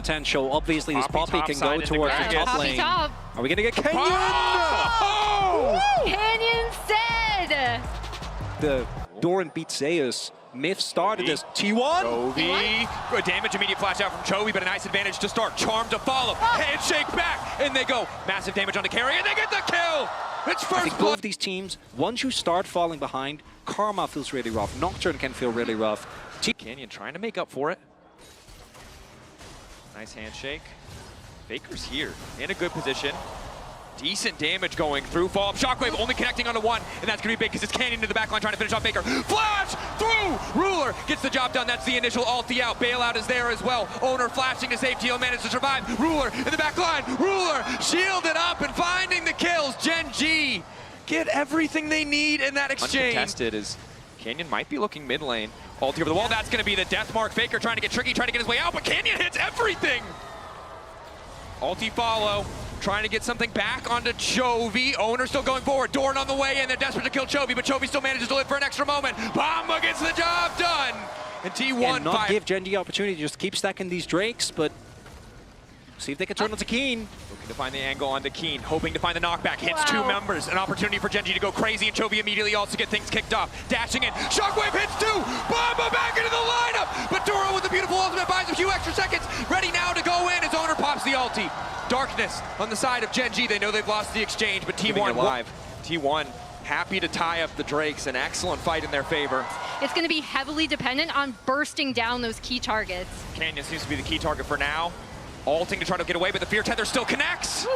potential. Obviously, this Poppy can go towards the top lane. Top. Are we going to get Canyon? Oh! Canyon said! The Doran beat Zeus. Myth started this. T1. Chovy. Good damage, immediate flash out from Chovy, but a nice advantage to start. Charm to follow. Handshake back, and they go. Massive damage on the carry, and they get the kill. It's first I think both of these teams, once you start falling behind, Karma feels really rough. Nocturne can feel really rough. Canyon trying to make up for it. Nice handshake. Faker's here in a good position. Decent damage going through. Follow-up Shockwave only connecting onto one, and that's going to be big because it's Canyon to the backline trying to finish off Faker. Flash through! Ruler gets the job done. That's the initial ulti out. Bailout is there as well. Owner flashing to safety. He'll manage to survive. Ruler in the back line. Ruler shielded up and finding the kills. Gen.G get everything they need in that exchange. Uncontested is Canyon might be looking mid lane. Ulti over the wall. That's going to be the death mark. Faker trying to get tricky, trying to get his way out, but Canyon hits everything. Ulti follow. Trying to get something back onto Chovy. Owner still going forward. Doran on the way in. They're desperate to kill Chovy, but Chovy still manages to live for an extra moment. Bomba gets the job done. And T1 and not give Gen.G opportunity, just keep stacking these Drakes, but see if they can turn onto Keen. Looking to find the angle onto Keen, hoping to find the knockback. Hits two members. An opportunity for Gen.G to go crazy, and Chovy immediately also get things kicked off. Dashing in. Shockwave hits two. Bomba back into the lineup. But Doro with the beautiful ultimate buys a few extra seconds. Ready now to go in as Owner pops the ulti. Darkness on the side of Gen.G. They know they've lost the exchange, but T1 live. T1 happy to tie up the Drakes. An excellent fight in their favor. It's going to be heavily dependent on bursting down those key targets. Canyon seems to be the key target for now. Ulting to try to get away, but the Fear Tether still connects.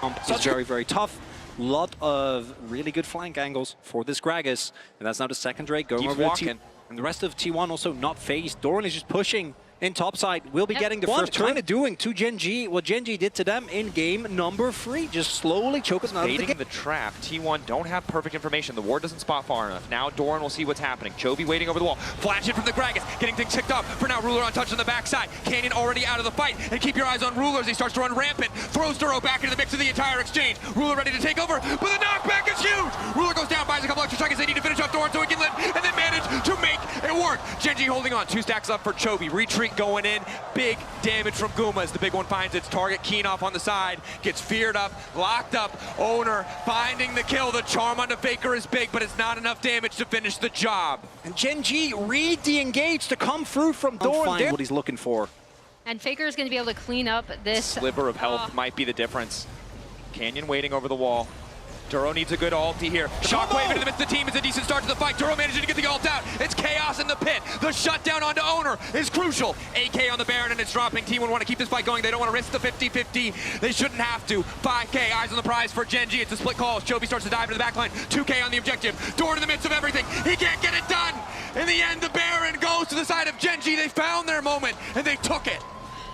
It's very, very tough. Lot of really good flank angles for this Gragas. And that's now the second Drake going over to T1. And the rest of T1 also not phased. Doran is just pushing in topside. We'll be getting the first turn. Kind of doing to Gen.G what Gen.G did to them in game number 3. Just slowly choke us out of the game. The trap. T1 don't have perfect information. The ward doesn't spot far enough. Now Doran will see what's happening. Chovy waiting over the wall. Flash in from the Gragas. Getting things ticked up. For now, Ruler untouched on the backside. Canyon already out of the fight. And keep your eyes on Ruler as he starts to run rampant. Throws Duro back into the mix of the entire exchange. Ruler ready to take over, but the knockback is huge. Ruler goes down, buys a couple extra seconds. They need to finish off Doran so he can live, and then manage to make it work. Gen.G holding on. 2 stacks up for Chovy. Retreat going in. Big damage from Guma as the big one finds its target. Keen off on the side, gets feared up, locked up. Owner finding the kill. The charm onto Faker is big, but it's not enough damage to finish the job. And Gen.G read the engage to come through from Doran. Find what he's looking for. And Faker is going to be able to clean up this sliver of health. Might be the difference. Canyon waiting over the wall. Duro needs a good ulti here. Shockwave into the midst of the team is a decent start to the fight. Duro managing to get the ult out. It's chaos in the pit. The shutdown onto Owner is crucial. AK on the Baron and it's dropping. T1 want to keep this fight going. They don't want to risk the 50-50. They shouldn't have to. 5K, eyes on the prize for Gen.G. It's a split call. Chovy starts to dive into the backline. 2K on the objective. Doran in the midst of everything. He can't get it done. In the end, the Baron goes to the side of Gen.G. They found their moment and they took it.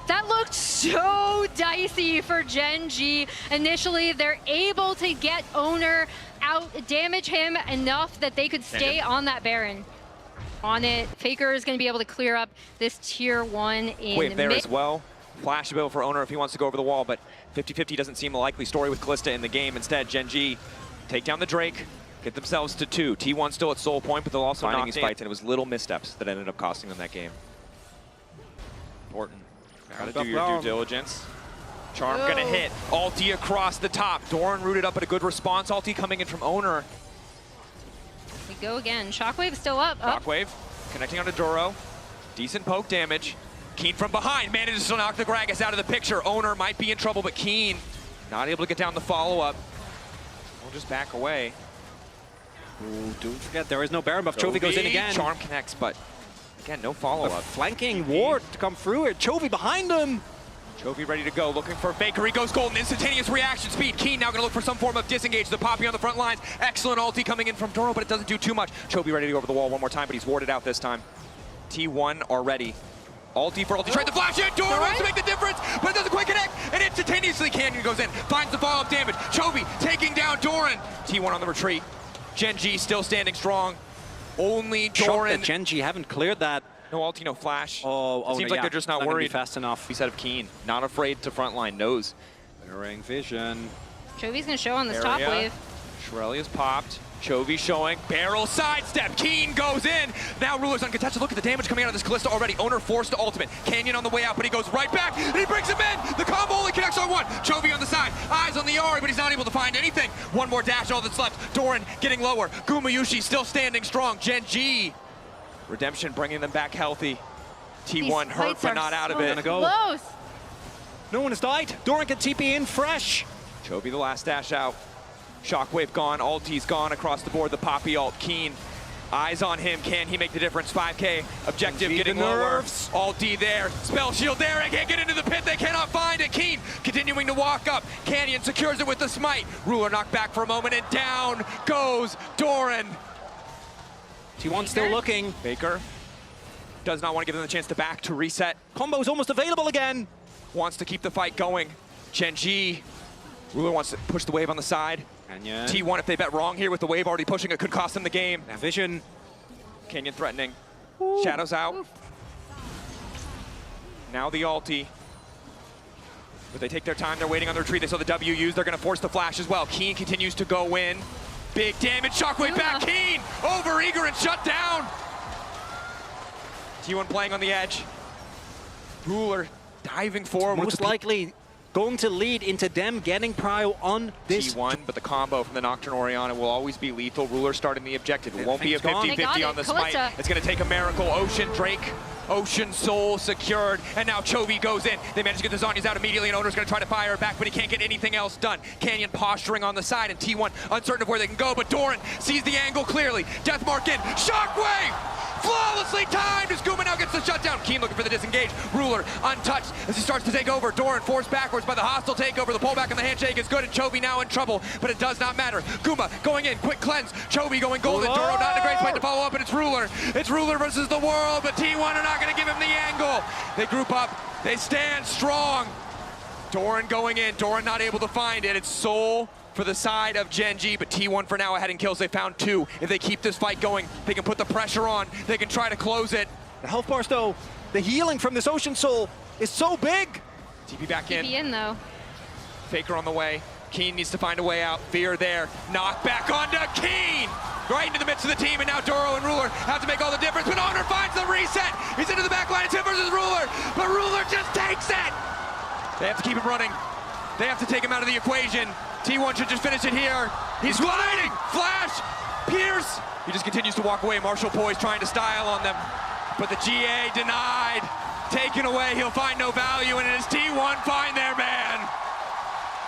That looked so dicey for Gen.G. Initially, they're able to get Owner out, damage him enough that they could stay on that Baron. On it, Faker is going to be able to clear up this tier 1 in Wait, there as well. Flash ability for Owner if he wants to go over the wall, but 50-50 doesn't seem a likely story with Kalista in the game. Instead, Gen.G take down the Drake, get themselves to 2. T1 still at soul point, but they'll also finding these fights, and it was little missteps that ended up costing them that game. Important. Gotta do your due diligence. Charm gonna hit. Ulti across the top. Doran rooted up, but a good response. Ulti coming in from Owner. We go again. Shockwave still up. Shockwave connecting onto Duro. Decent poke damage. Keen from behind manages to knock the Gragas out of the picture. Owner might be in trouble, but Keen not able to get down the follow-up. We'll just back away. Ooh, don't forget, there is no Baron buff. Chovy goes in again. Charm connects, but again, no follow-up. Flanking ward to come through it. Chovy behind him. Chovy ready to go, looking for Faker. He goes golden, instantaneous reaction speed. Keen now gonna look for some form of disengage. The Poppy on the front lines. Excellent ulti coming in from Doro, but it doesn't do too much. Chovy ready to go over the wall one more time, but he's warded out this time. T1 are ready. Ulti for ulti, tried to flash in. Doro wants to make the difference, but it doesn't quite connect. And instantaneously, Canyon goes in, finds the follow-up damage. Chovy taking down Doran. T1 on the retreat. Gen.G still standing strong. Only Doran. Shocked that Gen.G haven't cleared that. No ulti, no flash. Oh, seems like they're just not worried. Fast enough. He said of Keen, not afraid to frontline, knows. Mirroring vision. Chovy's gonna show on this top wave. Shirelli is popped. Chovy showing, barrel sidestep, Keen goes in. Now Ruler's uncontested. Look at the damage coming out of this Kalista already. Owner forced to ultimate. Canyon on the way out, but he goes right back, and he brings him in. The combo only connects on one. Chovy on the side, eyes on the Ori, but he's not able to find anything. One more dash, all that's left. Doran getting lower. Gumayushi still standing strong. Gen.G. Redemption bringing them back healthy. T1 hurt, but not out of it. Close. No one has died. Doran can TP in fresh. Chovy the last dash out. Shockwave gone, ulti's gone across the board. The Poppy ult, Keen. Eyes on him, can he make the difference? 5K, objective getting lower. Ulti there, spell shield there, they can't get into the pit, they cannot find it. Keen continuing to walk up, Canyon secures it with the smite. Ruler knocked back for a moment, and down goes Doran. T1 still looking. Faker does not want to give them the chance to back, to reset. Combo's almost available again. Wants to keep the fight going. Gen.G, Ruler wants to push the wave on the side. Canyon. T1, if they bet wrong here with the wave already pushing, it could cost them the game. Now Vision. Canyon threatening. Shadows out. Now the ulti. But they take their time, they're waiting on the retreat. They saw the W used, they're gonna force the flash as well. Keen continues to go in. Big damage, Shockwave back, Keen! Over eager and shut down! T1 playing on the edge. Ruler diving forward. Most likely going to lead into them getting prio on this. T1, but the combo from the Nocturne Orianna will always be lethal. Ruler starting the objective. It won't be a 50-50 on the smite. It's going to take a miracle. Ocean, Drake, Ocean Soul secured, and now Chovy goes in. They manage to get the Zhonya's out immediately, and Owner's going to try to fire back, but he can't get anything else done. Canyon posturing on the side, and T1 uncertain of where they can go, but Doran sees the angle clearly. Deathmark in. Shockwave! Flawlessly timed as Guma now gets the shutdown. Keen looking for the disengage. Ruler untouched as he starts to take over. Doran forced backwards by the hostile takeover. The pullback and the handshake is good, and Chovy now in trouble, but it does not matter. Guma going in, quick cleanse. Chovy going golden. Doro not in a great spot to follow up, and it's Ruler. It's Ruler versus the world, but T1 are not going to give him the angle. They group up. They stand strong. Doran going in. Doran not able to find it. It's Soul for the side of Gen.G, but T1 for now ahead in kills. They found 2. If they keep this fight going, they can put the pressure on. They can try to close it. The health bars, though, the healing from this Ocean Soul is so big. TP back in. TP in, though. Faker on the way. Keen needs to find a way out. Veer there. Knock back onto Keen. Right into the midst of the team, and now Doro and Ruler have to make all the difference, but Honor finds the reset. He's into the back line. It's him versus Ruler, but Ruler just takes it. They have to keep him running. They have to take him out of the equation. T1 should just finish it here. He's gliding. Flash. Pierce. He just continues to walk away. Marshall Poise trying to style on them. But the GA denied. Taken away. He'll find no value. And it is T1 find their man.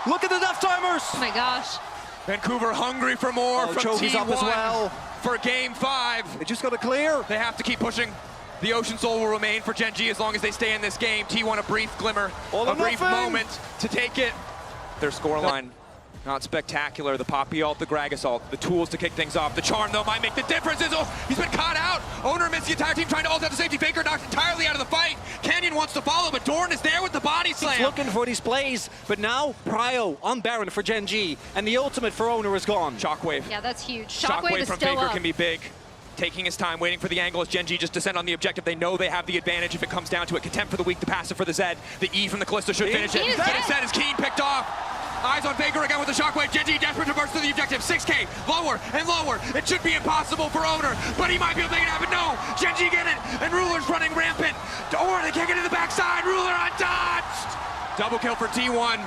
Look at the death timers. Oh my gosh. Vancouver hungry for more from Chovy's T1 up as well. For game 5. They just got to clear. They have to keep pushing. The Ocean Soul will remain for Gen.G as long as they stay in this game. T1 a brief glimmer, a brief moment to take it. Their scoreline, not spectacular. The Poppy ult, the Gragas ult, the tools to kick things off. The Charm, though, might make the difference. Oh, he's been caught out. Owner missed the entire team trying to ult out the safety. Faker knocked entirely out of the fight. Canyon wants to follow, but Doran is there with the body slam. He's looking for these plays, but now prio on Baron for Gen.G, and the ultimate for Owner is gone. Shockwave. Yeah, that's huge. Shockwave is from still Faker up. can be big. Taking his time, waiting for the angle as Gen.G just descend on the objective. They know they have the advantage if it comes down to it. Contempt for the weak, the passive for the Zed. The E from the Kalista should finish it. But instead is Keen picked off. Eyes on Faker again with the Shockwave. Gen.G desperate to burst through the objective. 6K, lower and lower. It should be impossible for Owner, but he might be able to make it happen. No, Gen.G get it, and Ruler's running rampant. Or they can't get to the backside. Ruler untouched. Double kill for T1.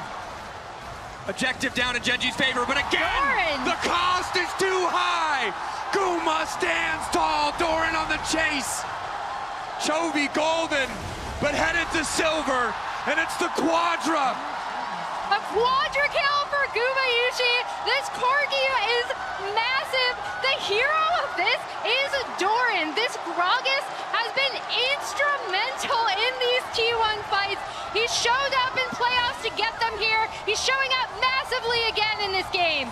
Objective down in Gen.G's favor, but again, the cost is too high. Guma stands tall, Doran on the chase. Chovy golden, but headed to silver, and it's the Quadra. A quadra kill for Gumayushi. This Corgi is massive. The hero of this is Doran. This Gragas has been instrumental in these T1 fights. He showed up in playoffs to get them here. He's showing up massively again in this game.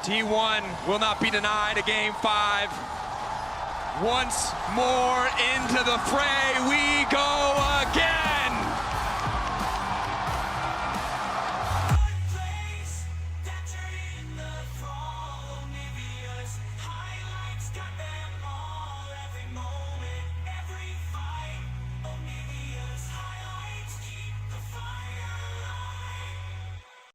T1 will not be denied a game 5. Once more into the fray we go again.